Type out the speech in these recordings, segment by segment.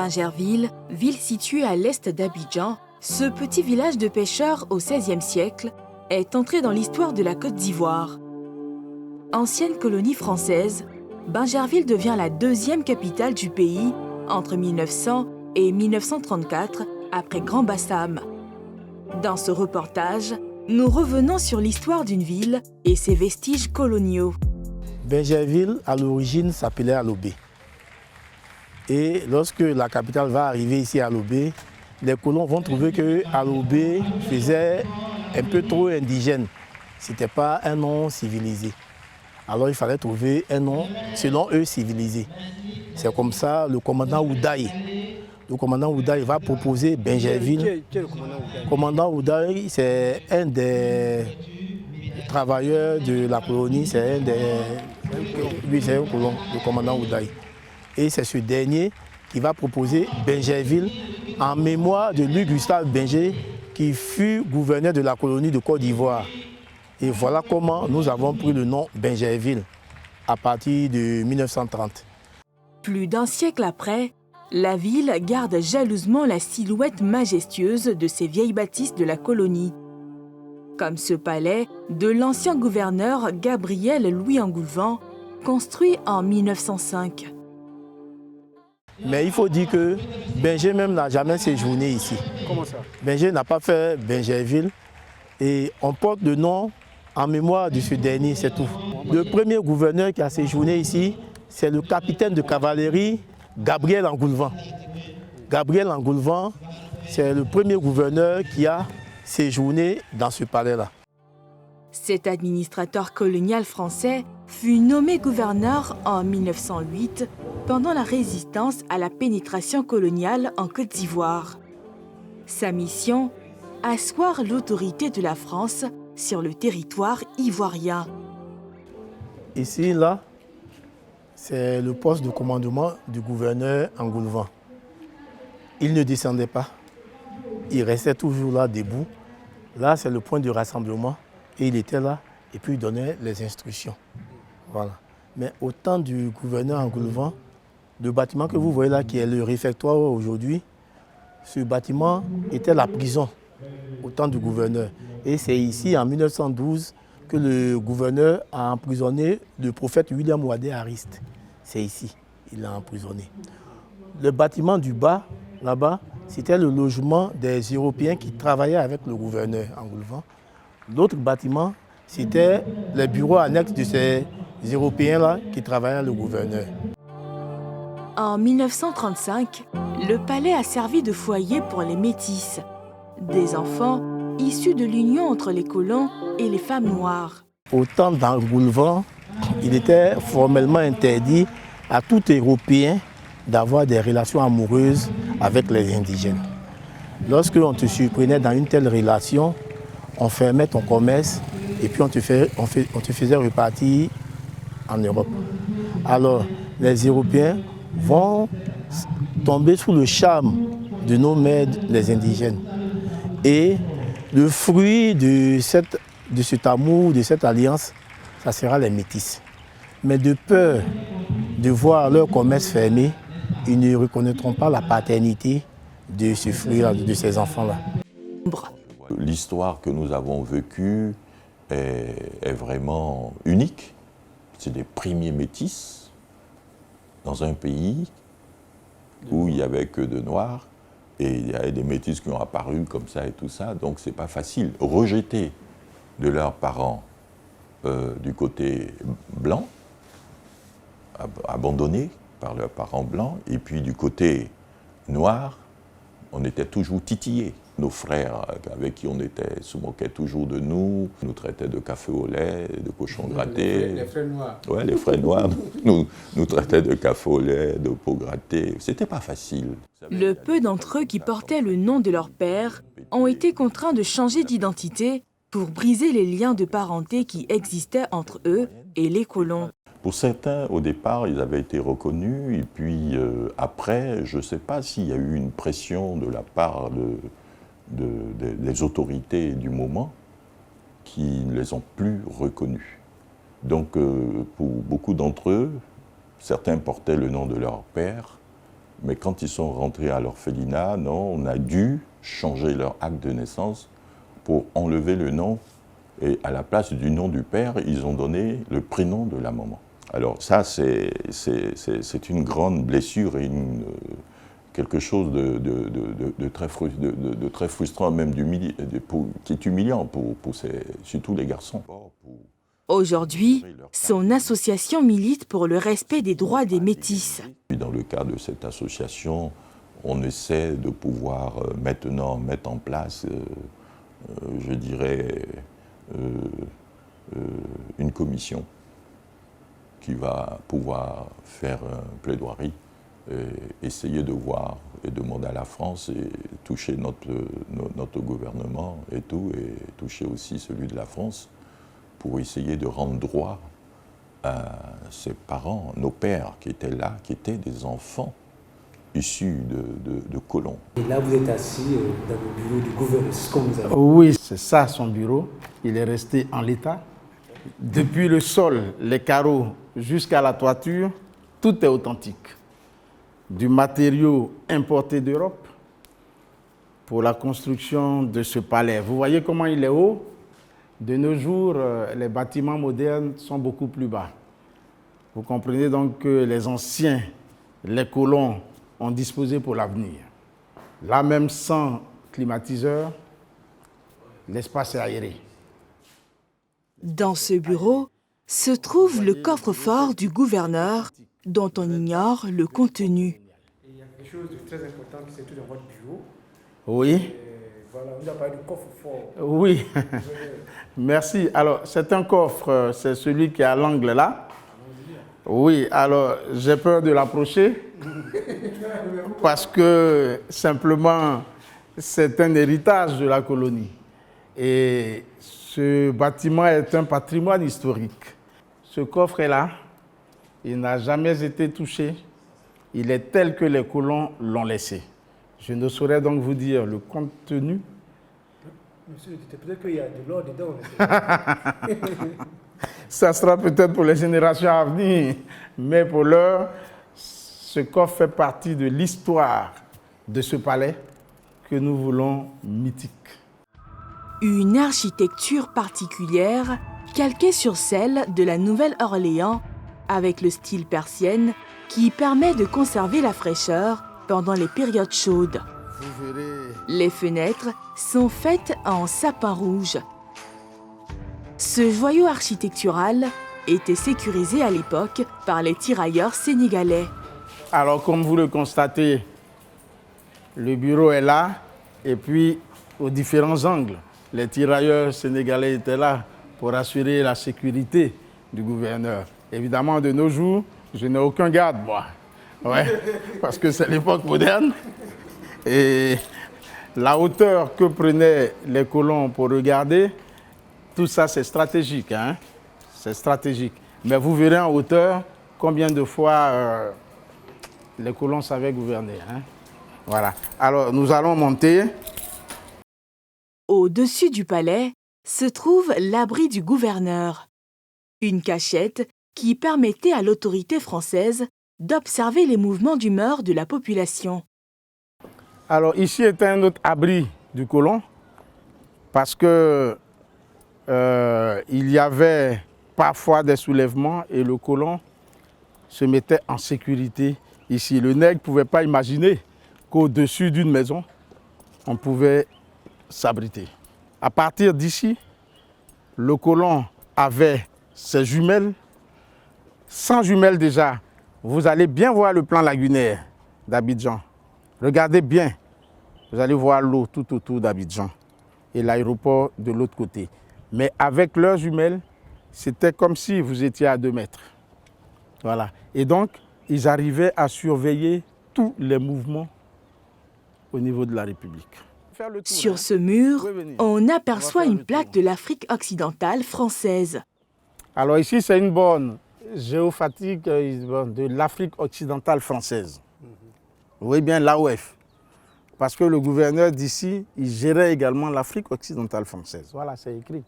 Bingerville, ville située à l'est d'Abidjan, ce petit village de pêcheurs au XVIe siècle est entré dans l'histoire de la Côte d'Ivoire. Ancienne colonie française, Bingerville devient la deuxième capitale du pays entre 1900 et 1934 après Grand-Bassam. Dans ce reportage, nous revenons sur l'histoire d'une ville et ses vestiges coloniaux. Bingerville, à l'origine, s'appelait Alobé. Et lorsque la capitale va arriver ici à Alobé, les colons vont trouver que Alobé faisait un peu trop indigène. Ce n'était pas un nom civilisé. Alors il fallait trouver un nom, selon eux, civilisé. C'est comme ça le commandant Oudaï. Le commandant Oudaï va proposer Bingerville. Qui est le commandant Oudaï? Le commandant Oudaï, c'est un des travailleurs de la colonie, lui c'est un colon, le commandant Oudaï. Et c'est ce dernier qui va proposer Bingerville en mémoire de Louis-Gustave Binger, qui fut gouverneur de la colonie de Côte d'Ivoire. Et voilà comment nous avons pris le nom Bingerville à partir de 1930. Plus d'un siècle après, la ville garde jalousement la silhouette majestueuse de ces vieilles bâtisses de la colonie. Comme ce palais de l'ancien gouverneur Gabriel Louis Engoulevent, construit en 1905. Mais il faut dire que Binger même n'a jamais séjourné ici. Comment ça? Binger n'a pas fait Bingerville et on porte le nom en mémoire de ce dernier, c'est tout. Le premier gouverneur qui a séjourné ici, c'est le capitaine de cavalerie Gabriel Engoulevent. Gabriel Engoulevent, c'est le premier gouverneur qui a séjourné dans ce palais-là. Cet administrateur colonial français fut nommé gouverneur en 1908 pendant la résistance à la pénétration coloniale en Côte d'Ivoire. Sa mission, asseoir l'autorité de la France sur le territoire ivoirien. Ici, là, c'est le poste de commandement du gouverneur Engoulevent. Il ne descendait pas. Il restait toujours là, debout. Là, c'est le point de rassemblement. Et il était là, et puis il donnait les instructions. Voilà. Mais au temps du gouverneur Engoulevent, le bâtiment que vous voyez là, qui est le réfectoire aujourd'hui, ce bâtiment était la prison au temps du gouverneur. Et c'est ici, en 1912, que le gouverneur a emprisonné le prophète William Wadé Ariste. C'est ici, il l'a emprisonné. Le bâtiment du bas, là-bas, c'était le logement des Européens qui travaillaient avec le gouverneur Engoulevent. L'autre bâtiment, c'était les bureaux annexes de ces Européens-là qui travaillaient avec le gouverneur. En 1935, le palais a servi de foyer pour les métis, des enfants issus de l'union entre les colons et les femmes noires. Au temps d'Engoulevent, il était formellement interdit à tout Européen d'avoir des relations amoureuses avec les indigènes. Lorsque l'on te surprenait dans une telle relation, on fermait ton commerce et puis on te faisait repartir en Europe. Alors, les Européens vont tomber sous le charme de nos mères, les indigènes. Et le fruit de cet amour, de cette alliance, ça sera les métis. Mais de peur de voir leur commerce fermé, ils ne reconnaîtront pas la paternité de ce fruit-là, de ces enfants-là. L'histoire que nous avons vécue est vraiment unique. C'est des premiers métis dans un pays où il n'y avait que de noirs et il y a des métis qui ont apparu comme ça et tout ça, donc c'est pas facile. Rejetés de leurs parents du côté blanc, abandonnés par leurs parents blancs, et puis du côté noir, on était toujours titillés. Nos frères avec qui on était se moquaient toujours de nous, nous traitaient de café au lait, de cochon gratté. Les frères noirs. Oui, les frères noirs nous traitaient de café au lait, de peau grattée. C'était pas facile. Le peu d'entre eux qui portaient le nom de leur père ont été contraints de changer d'identité pour briser les liens de parenté qui existaient entre eux et les colons. Pour certains, au départ, ils avaient été reconnus, et puis après, je ne sais pas s'il y a eu une pression de la part des autorités du moment qui ne les ont plus reconnus. Donc, pour beaucoup d'entre eux, certains portaient le nom de leur père, Mais quand ils sont rentrés à l'orphelinat, non, on a dû changer leur acte de naissance pour enlever le nom. Et à la place du nom du père, ils ont donné le prénom de la maman. Alors ça, c'est une grande blessure et quelque chose de très frustrant, même qui est humiliant pour surtout les garçons. Aujourd'hui, son association milite pour le respect des droits des métis. Dans le cadre de cette association, on essaie de pouvoir maintenant mettre en place, je dirais, une commission qui va pouvoir faire une plaidoirie, et essayer de voir et demander à la France et toucher notre gouvernement et tout, et toucher aussi celui de la France pour essayer de rendre droit à ses parents, nos pères qui étaient là, qui étaient des enfants issus de colons. Et là, vous êtes assis dans le bureau du gouverneur, c'est ce qu'on vous a dit. Oui, c'est ça son bureau. Il est resté en l'état. Depuis le sol, les carreaux, jusqu'à la toiture, tout est authentique. Du matériau importé d'Europe pour la construction de ce palais. Vous voyez comment il est haut? De nos jours, les bâtiments modernes sont beaucoup plus bas. Vous comprenez donc que les anciens, les colons, ont disposé pour l'avenir. Là même sans climatiseur, l'espace est aéré. Dans ce bureau se trouve le coffre-fort du gouverneur, dont on ignore le contenu. Il y a quelque chose de très important qui se trouve dans votre bureau. Oui. Voilà, vous avez parlé du coffre-fort. Oui. Merci. Alors, c'est un coffre, c'est celui qui est à l'angle là. Oui, alors j'ai peur de l'approcher parce que simplement c'est un héritage de la colonie. Et ce bâtiment est un patrimoine historique. Ce coffre est là, il n'a jamais été touché, il est tel que les colons l'ont laissé. Je ne saurais donc vous dire le contenu. Monsieur, peut-être qu'il y a de l'or dedans. Ça sera peut-être pour les générations à venir, mais pour l'heure, ce coffre fait partie de l'histoire de ce palais que nous voulons mythique. Une architecture particulière calquée sur celle de la Nouvelle-Orléans avec le style persienne qui permet de conserver la fraîcheur pendant les périodes chaudes. Vous verrez. Les fenêtres sont faites en sapin rouge. Ce joyau architectural était sécurisé à l'époque par les tirailleurs sénégalais. Alors, comme vous le constatez, le bureau est là et puis aux différents angles. Les tirailleurs sénégalais étaient là pour assurer la sécurité du gouverneur. Évidemment, de nos jours, je n'ai aucun garde, moi. Ouais, parce que c'est l'époque moderne. Et la hauteur que prenaient les colons pour regarder, tout ça, c'est stratégique. Hein? C'est stratégique. Mais vous verrez en hauteur combien de fois les colons savaient gouverner. Hein? Voilà. Alors, nous allons monter. Au-dessus du palais se trouve l'abri du gouverneur, une cachette qui permettait à l'autorité française d'observer les mouvements d'humeur de la population. Alors, ici était un autre abri du colon parce que il y avait parfois des soulèvements et le colon se mettait en sécurité ici. Le nègre ne pouvait pas imaginer qu'au-dessus d'une maison, on pouvait s'abriter. À partir d'ici, le colon avait ses jumelles. Sans jumelles déjà, vous allez bien voir le plan lagunaire d'Abidjan. Regardez bien, vous allez voir l'eau tout autour d'Abidjan et l'aéroport de l'autre côté. Mais avec leurs jumelles, c'était comme si vous étiez à 2 mètres. Voilà. Et donc, ils arrivaient à surveiller tous les mouvements au niveau de la République. Sur ce mur, on aperçoit une plaque de l'Afrique occidentale française. Alors ici, c'est une borne géophatique de l'Afrique occidentale française. Vous voyez bien l'AOF. Parce que le gouverneur d'ici, il gérait également l'Afrique occidentale française. Voilà, c'est écrit.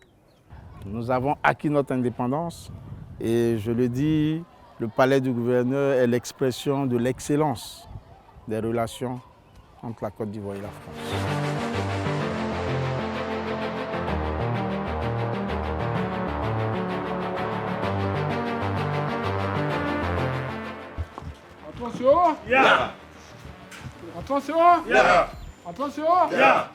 Nous avons acquis notre indépendance et je le dis, le palais du gouverneur est l'expression de l'excellence des relations entre la Côte d'Ivoire et la France. Attention! Yeah. Attention! Yeah. Attention! Yeah.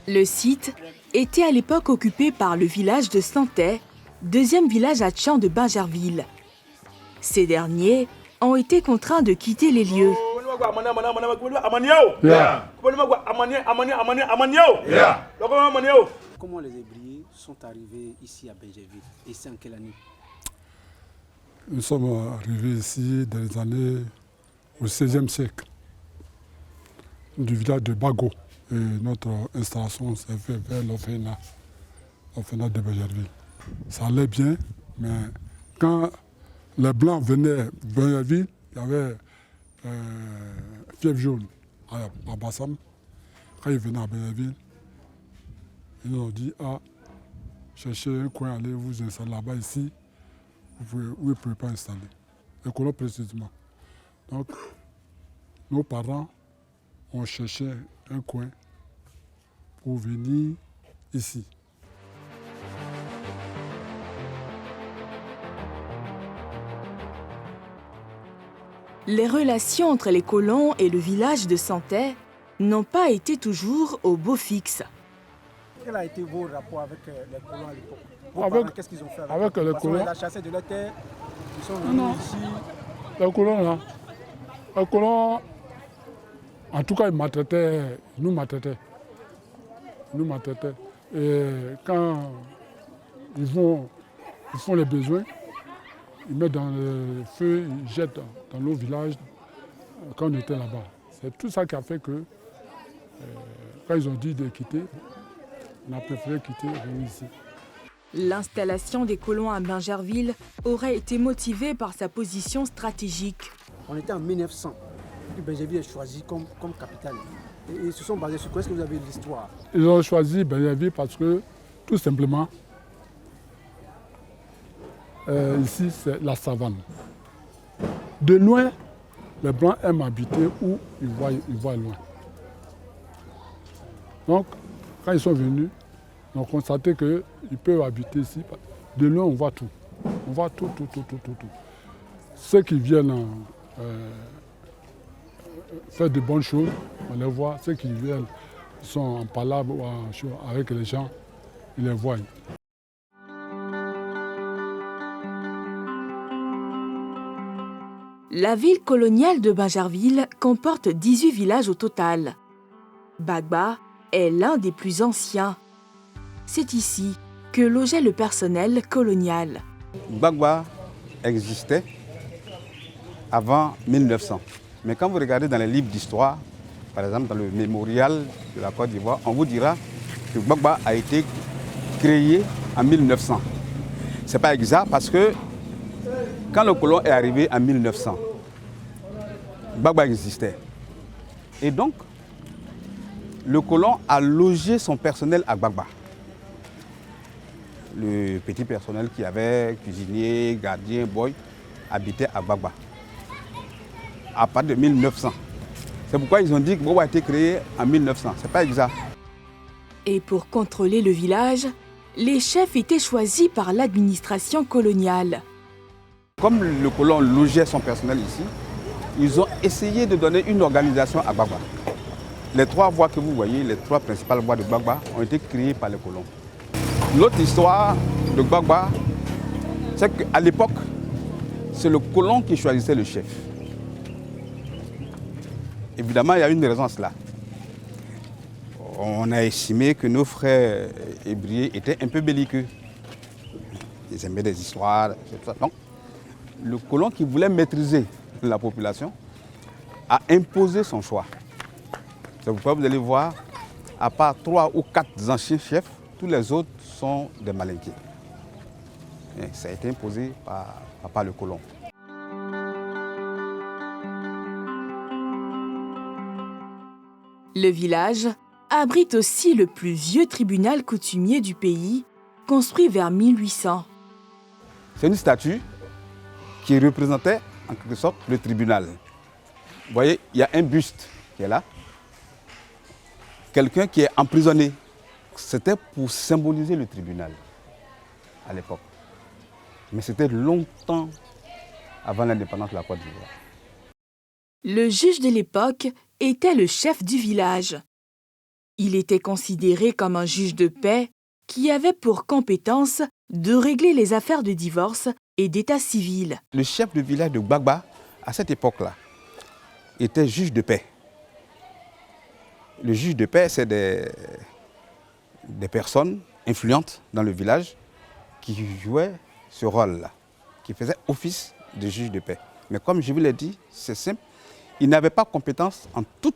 Le site était à l'époque occupé par le village de Santais, deuxième village à Tchang de Bingerville. Ces derniers ont été contraints de quitter les lieux. Yeah. Comment les Hébriers sont arrivés ici à Bingerville et c'est en quelle année? Nous sommes arrivés ici dans les années au XVIe siècle, du village de Bago. Et notre installation s'est faite vers l'orphelinat de Bingerville. Ça allait bien, mais quand les Blancs venaient à Bingerville, il y avait fièvre jaune à Bassam. Quand ils venaient à Bingerville, ils nous ont dit, cherchez un coin, allez vous installer là-bas ici, vous ne pouvez pas installer. Les colons précisément. Donc, nos parents ont cherché un coin pour venir ici. Les relations entre les colons et le village de Santais n'ont pas été toujours au beau fixe. Quel a été vos rapports avec les colons à l'époque? Vos Avec- parents, qu'est-ce qu'ils ont fait avec eux? les Parce qu'on colons? les a chassés de leur terre, ils sont venus Non. ici. Les colons, là, les colons, en tout cas, ils maltraitaient, ils nous maltraitaient. Ils nous maltraitaient. Et quand ils font les besoins, ils mettent dans le feu, ils jettent dans nos villages quand on était là-bas. C'est tout ça qui a fait que, quand ils ont dit de quitter, on a préféré quitter et venir ici. L'installation des colons à Bingerville aurait été motivée par sa position stratégique. On était en 1900. Puis Bingerville est choisi comme capitale. Et ils se sont basés sur quoi? Est-ce que vous avez l'histoire? Ils ont choisi Bingerville parce que, tout simplement, ici, c'est la savane. De loin, les Blancs aiment habiter où ils voient loin. Donc, quand ils sont venus, ils ont constaté qu'ils peuvent habiter ici. De loin, on voit tout. On voit tout. Ceux qui viennent faire de bonnes choses, on les voit. Ceux qui viennent, ils sont en palabre ou avec les gens, ils les voient. La ville coloniale de Bingerville comporte 18 villages au total. Bagba est l'un des plus anciens. C'est ici que logeait le personnel colonial. Gbagba existait avant 1900. Mais quand vous regardez dans les livres d'histoire, par exemple dans le mémorial de la Côte d'Ivoire, on vous dira que Gbagba a été créé en 1900. Ce n'est pas exact parce que quand le colon est arrivé en 1900, Gbagba existait. Et donc, le colon a logé son personnel à Gbagba. Le petit personnel qui avait, cuisinier, gardien, boy, habitait à Gbagba. À partir de 1900. C'est pourquoi ils ont dit que Gbagba a été créé en 1900. Ce n'est pas exact. Et pour contrôler le village, les chefs étaient choisis par l'administration coloniale. Comme le colon logeait son personnel ici, ils ont essayé de donner une organisation à Gbagba. Les 3 voies que vous voyez, les 3 principales voies de Gbagba, ont été créées par les colons. L'autre histoire de Gbagba, c'est qu'à l'époque, c'est le colon qui choisissait le chef. Évidemment, il y a une raison à cela. On a estimé que nos frères hébriers étaient un peu belliqueux. Ils aimaient des histoires, tout ça. Donc, le colon qui voulait maîtriser la population a imposé son choix. C'est pourquoi vous allez voir, à part 3 ou 4 anciens chefs, tous les autres sont des malinqués. Et ça a été imposé par le colon. Le village abrite aussi le plus vieux tribunal coutumier du pays, construit vers 1800. C'est une statue qui représentait en quelque sorte le tribunal. Vous voyez, il y a un buste qui est là. Quelqu'un qui est emprisonné. C'était pour symboliser le tribunal à l'époque. Mais c'était longtemps avant l'indépendance de la Côte d'Ivoire. Le juge de l'époque était le chef du village. Il était considéré comme un juge de paix qui avait pour compétence de régler les affaires de divorce et d'état civil. Le chef de village de Gbagba, à cette époque-là, était juge de paix. Le juge de paix, c'est des personnes influentes dans le village qui jouaient ce rôle-là, qui faisaient office de juge de paix. Mais comme je vous l'ai dit, c'est simple, il n'avait pas compétence en toute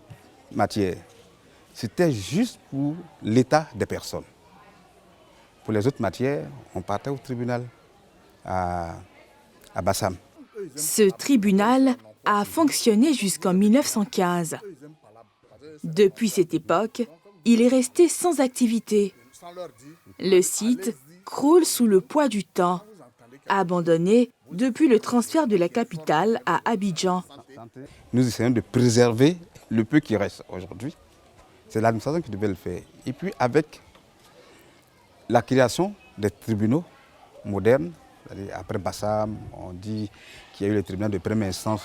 matière. C'était juste pour l'état des personnes. Pour les autres matières, on partait au tribunal à Bassam. Ce tribunal a fonctionné jusqu'en 1915. Depuis cette époque, il est resté sans activité. Le site croule sous le poids du temps, abandonné depuis le transfert de la capitale à Abidjan. Nous essayons de préserver le peu qui reste aujourd'hui. C'est l'administration qui devait le faire. Et puis avec la création des tribunaux modernes, après Bassam, on dit qu'il y a eu le tribunal de première instance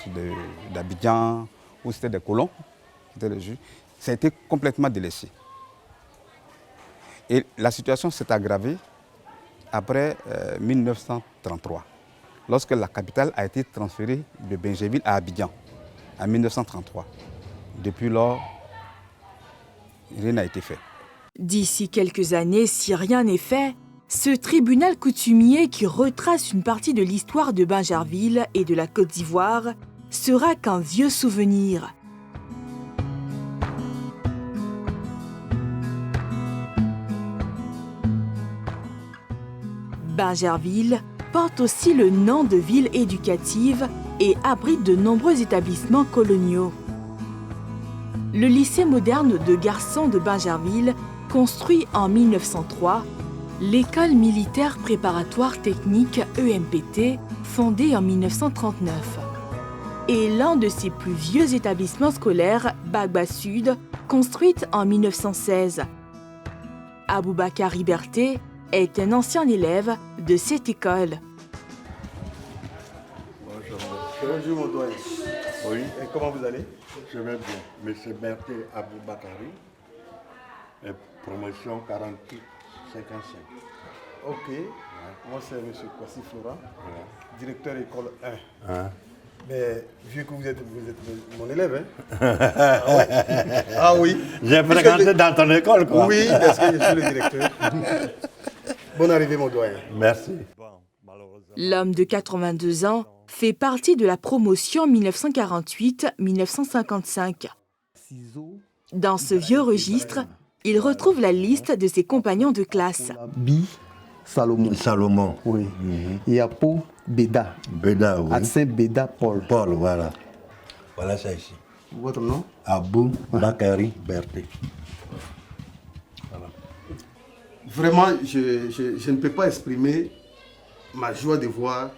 d'Abidjan, où c'était des colons qui étaient les juges. Ça a été complètement délaissé. Et la situation s'est aggravée après 1933, lorsque la capitale a été transférée de Bingerville à Abidjan, en 1933. Depuis lors, rien n'a été fait. D'ici quelques années, si rien n'est fait, ce tribunal coutumier qui retrace une partie de l'histoire de Bingerville et de la Côte d'Ivoire sera qu'un vieux souvenir. Bingerville porte aussi le nom de ville éducative et abrite de nombreux établissements coloniaux. Le lycée moderne de garçons de Bingerville, construit en 1903, l'école militaire préparatoire technique EMPT, fondée en 1939, et l'un de ses plus vieux établissements scolaires, Gbagba Sud, construite en 1916. Aboubakar Liberté est un ancien élève de cette école. Bonjour mon doyen. Oui, Et comment vous allez? je vais bien. Monsieur Berté Aboubakari, promotion 48-55. Ok. Moi c'est monsieur Kwasi Flora, directeur école 1. Hein? Mais vu que vous êtes mon élève, hein? Ah, ouais. Ah oui. J'ai fréquenté dans ton école, quoi. Oui, parce que je suis le directeur. Bonne arrivée mon doyen. Merci. L'homme de 82 ans fait partie de la promotion 1948-1955. Dans ce vieux registre, il retrouve la liste de ses compagnons de classe. Bi Salomon. Salomon. Oui. Et Apo Beda. Beda, oui. Adsin Beda Paul. Paul, voilà. Voilà ça ici. Votre nom? Abou Bakari Berté. Vraiment, je ne peux pas exprimer ma joie de voir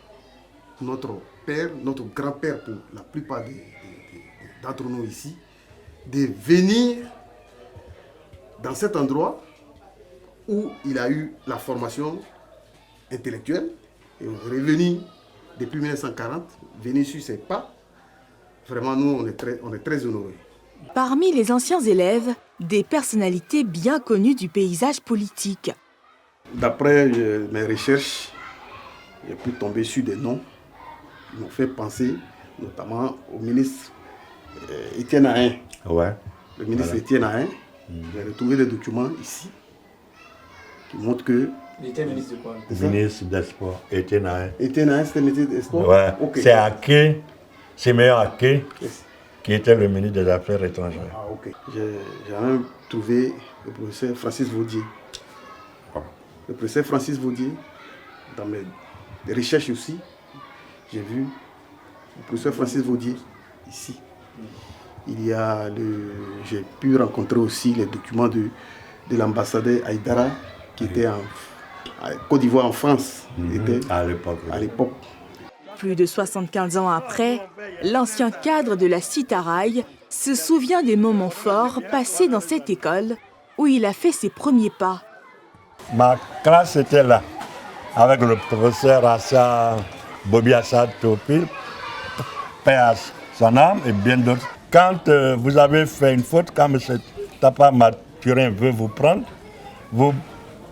notre père, notre grand-père pour la plupart d'entre nous ici, de venir dans cet endroit où il a eu la formation intellectuelle et revenu depuis 1940, venir sur ses pas. Vraiment, nous, on est très honorés. Parmi les anciens élèves, des personnalités bien connues du paysage politique. D'après mes recherches, j'ai pu tomber sur des noms qui m'ont fait penser notamment au ministre Étienne Ahin. Ouais. Le ministre Étienne Ahin. J'ai retrouvé des documents ici qui montrent que... Il était ministre de quoi? Ministre des Sports, Étienne Ahin. Étienne Ahin, c'était ministre des Sports? Ouais. Okay. C'est Aké, Siméon Aké, Yes. qui était le ministre des Affaires étrangères. Ah, ok. J'ai même trouvé le professeur Francis Vaudier. Le professeur Francis Vaudier, dans mes recherches aussi, j'ai vu le professeur Francis Vaudier ici. J'ai pu rencontrer aussi les documents de l'ambassadeur Aïdara qui était en Côte d'Ivoire en France. Était À l'époque. à l'époque. Plus de 75 ans après, l'ancien cadre de la Citaraï se souvient des moments forts passés dans cette école où il a fait ses premiers pas. Ma classe était là, avec le professeur Assa Bobby Assad Topil, paix à son âme et bien d'autres. Quand vous avez fait une faute, quand M. Tapa Mathurin veut vous prendre, vous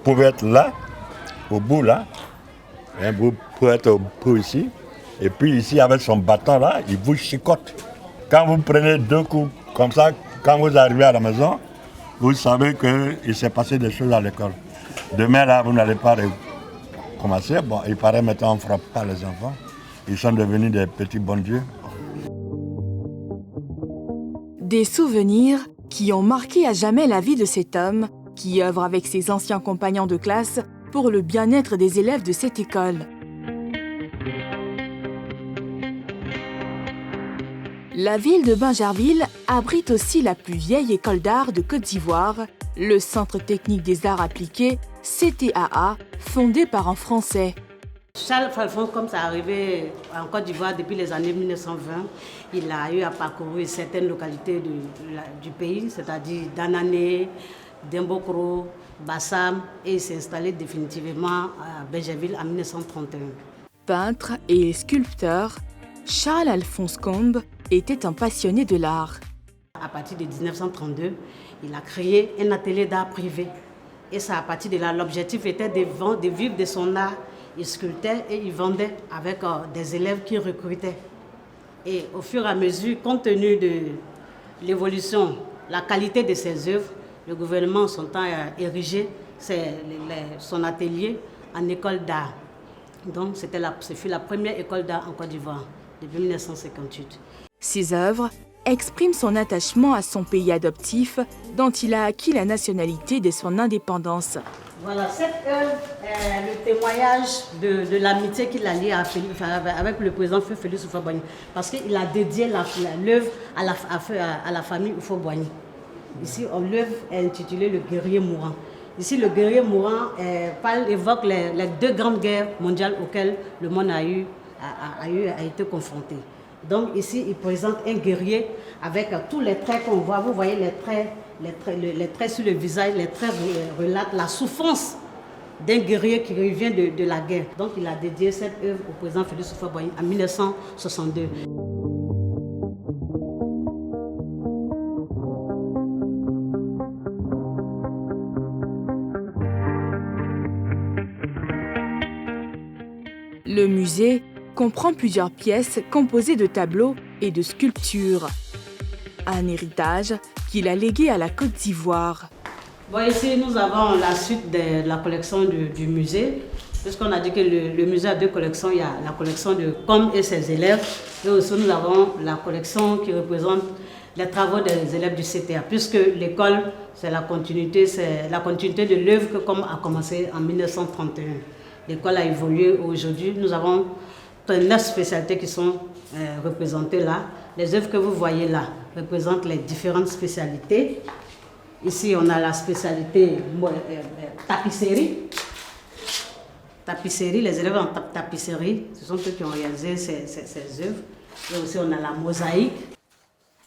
pouvez être là, au bout là, et vous pouvez être au bout ici, et puis ici avec son bâton là, il vous chicote. Quand vous prenez 2 coups comme ça, quand vous arrivez à la maison, vous savez qu'il s'est passé des choses à l'école. Demain là, vous n'allez pas recommencer. Bon, il paraît maintenant on ne frappe pas les enfants. Ils sont devenus des petits bons dieux. Des souvenirs qui ont marqué à jamais la vie de cet homme qui œuvre avec ses anciens compagnons de classe pour le bien-être des élèves de cette école. La ville de Bingerville abrite aussi la plus vieille école d'art de Côte d'Ivoire, le Centre technique des arts appliqués, CTAA, fondé par un Français. Charles Falfon, comme ça arrivé en Côte d'Ivoire depuis les années 1920, il a eu à parcourir certaines localités du pays, c'est-à-dire Danané, Dembokro, Bassam, et il s'est installé définitivement à Bingerville en 1931. Peintre et sculpteur, Charles-Alphonse Combes était un passionné de l'art. À partir de 1932, il a créé un atelier d'art privé. Et ça, à partir de là, l'objectif était de vivre de son art. Il sculptait et il vendait avec des élèves qu'il recrutait. Et au fur et à mesure, compte tenu de l'évolution, la qualité de ses œuvres, le gouvernement, son temps, a érigé son atelier en école d'art. Donc, ce fut la première école d'art en Côte d'Ivoire, depuis 1958. Ses œuvres expriment son attachement à son pays adoptif, dont il a acquis la nationalité dès son indépendance. Voilà, cette œuvre est le témoignage de l'amitié qu'il a liée avec le président Félix Houphouët-Boigny, parce qu'il a dédié l'œuvre à la famille Houphouët-Boigny. Ici, l'œuvre est intitulée Le guerrier mourant. Ici, le guerrier mourant évoque les 2 grandes guerres mondiales auxquelles le monde a été confronté. Donc ici, il présente un guerrier avec tous les traits qu'on voit. Vous voyez les traits sur le visage, les traits relatent la souffrance d'un guerrier qui revient de la guerre. Donc il a dédié cette œuvre au président Félix Houphouët-Boigny en 1962. Le musée comprend plusieurs pièces composées de tableaux et de sculptures. Un héritage qu'il a légué à la Côte d'Ivoire. Bon, ici, nous avons la suite de la collection du musée. Puisqu'on a dit que le musée a 2 collections, il y a la collection de Combes et ses élèves. Et aussi, nous avons la collection qui représente les travaux des élèves du CTA. Puisque l'école, c'est la continuité de l'œuvre que Combes a commencé en 1931. L'école a évolué aujourd'hui. Nous avons 9 spécialités qui sont représentées là. Les œuvres que vous voyez là représentent les différentes spécialités. Ici, on a la spécialité tapisserie. Tapisserie, les élèves en tapisserie, ce sont eux qui ont réalisé ces œuvres. Et aussi, on a la mosaïque.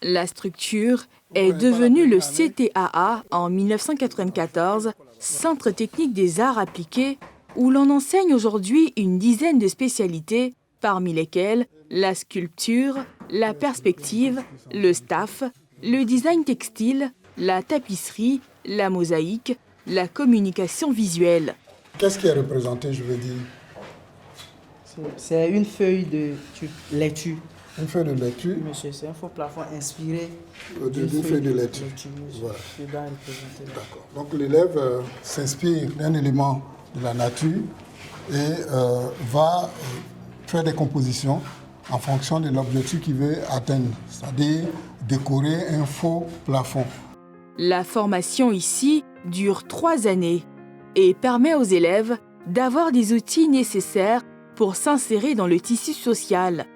La structure est devenue le CTAA en 1994, Centre technique des arts appliqués, où l'on enseigne aujourd'hui une dizaine de spécialités, parmi lesquelles la sculpture, la perspective, le staff, le design textile, la tapisserie, la mosaïque, la communication visuelle. Qu'est-ce qui est représenté, je veux dire? C'est une feuille de laitue. Une feuille de laitue? Monsieur, c'est un faux plafond inspiré d'une feuille de laitue. Voilà. D'accord. Donc l'élève s'inspire d'un élément de la nature et va faire des compositions en fonction de l'objectif qu'il veut atteindre, c'est-à-dire décorer un faux plafond. La formation ici dure 3 années et permet aux élèves d'avoir des outils nécessaires pour s'insérer dans le tissu social.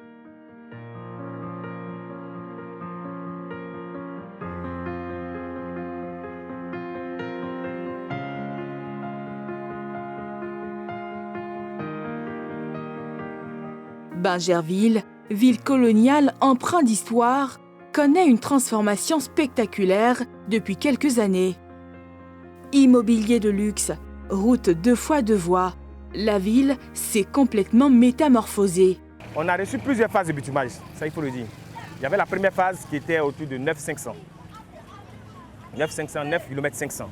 Bingerville, ville coloniale empreinte d'histoire, connaît une transformation spectaculaire depuis quelques années. Immobilier de luxe, route 2 fois 2 voies, la ville s'est complètement métamorphosée. On a reçu plusieurs phases de bitumage, ça il faut le dire. Il y avait la première phase qui était autour de 9,500. 9 km 500.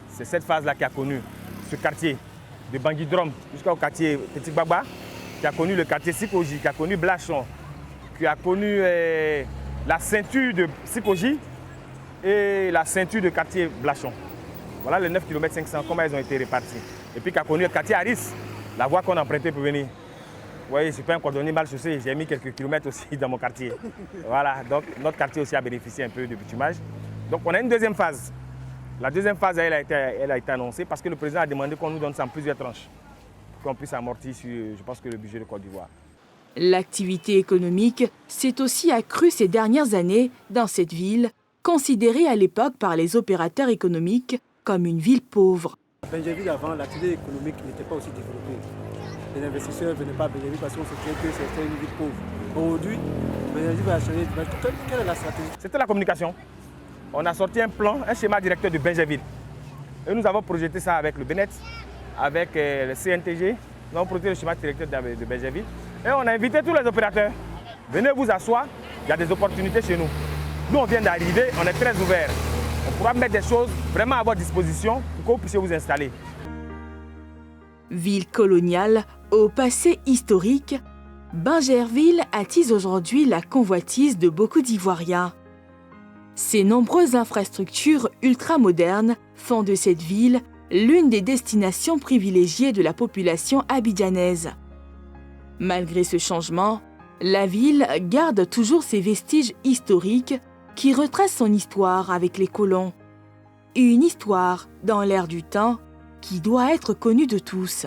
C'est cette phase-là qui a connu ce quartier de Bangui-Drom jusqu'au quartier Petit Gbagba, qui a connu le quartier Sikoji, qui a connu Blachon, qui a connu la ceinture de Sikoji et la ceinture de quartier Blachon. Voilà les 9 km 500, comment elles ont été réparties. Et puis qui a connu le quartier Aris, la voie qu'on empruntait pour venir. Vous voyez, je ne suis pas un cordonnier mal chaussé, j'ai mis quelques kilomètres aussi dans mon quartier. Voilà, donc notre quartier aussi a bénéficié un peu de bitumage. Donc on a une deuxième phase. La deuxième phase, elle a été annoncée parce que le président a demandé qu'on nous donne ça en plusieurs tranches, pour qu'on puisse amortir sur, je pense, que le budget de Côte d'Ivoire. L'activité économique s'est aussi accrue ces dernières années dans cette ville, considérée à l'époque par les opérateurs économiques comme une ville pauvre. Bingerville, avant, l'activité économique n'était pas aussi développée. Les investisseurs ne venaient pas à Bingerville parce qu'on se disait que c'était une ville pauvre. Aujourd'hui, Bingerville va changer. Quelle est la stratégie? C'était la communication. On a sorti un plan, un schéma directeur de Bingerville. Et nous avons projeté ça avec le BNET, avec le CNTG. Nous avons projeté le schéma directeur de Bingerville. Et on a invité tous les opérateurs. Venez vous asseoir, il y a des opportunités chez nous. Nous, on vient d'arriver, on est très ouverts. On pourra mettre des choses vraiment à votre disposition pour que vous puissiez vous installer. Ville coloniale au passé historique, Bingerville attise aujourd'hui la convoitise de beaucoup d'Ivoiriens. Ses nombreuses infrastructures ultramodernes font de cette ville l'une des destinations privilégiées de la population abidjanaise. Malgré ce changement, la ville garde toujours ses vestiges historiques qui retracent son histoire avec les colons. Une histoire dans l'air du temps qui doit être connue de tous.